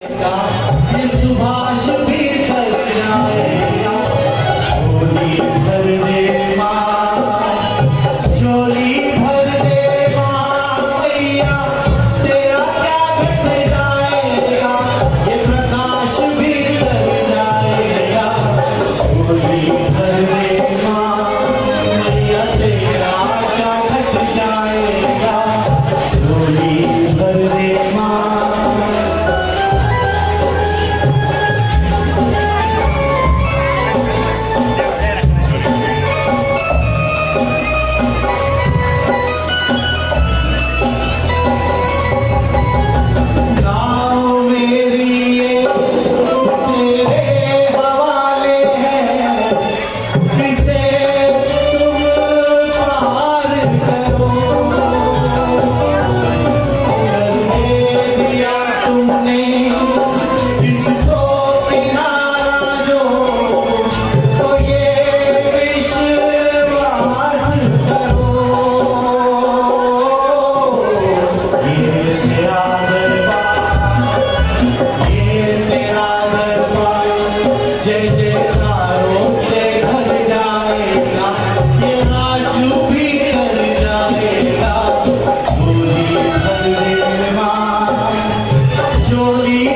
ये सुभाष भी कर जाएगा, झोली भर दे माँ, झोली भर दे माँ मैया, तेरा क्या घट जाएगा, ये प्रकाश भी कर जाएगा, झोली भर दे माँ मैया, तेरा क्या घट जाएगा, झोली भर दे माँ। जय जयकारों से भर जाएगा, ये राजू भी कर जाएगा, झोली भर दे माँ, झोली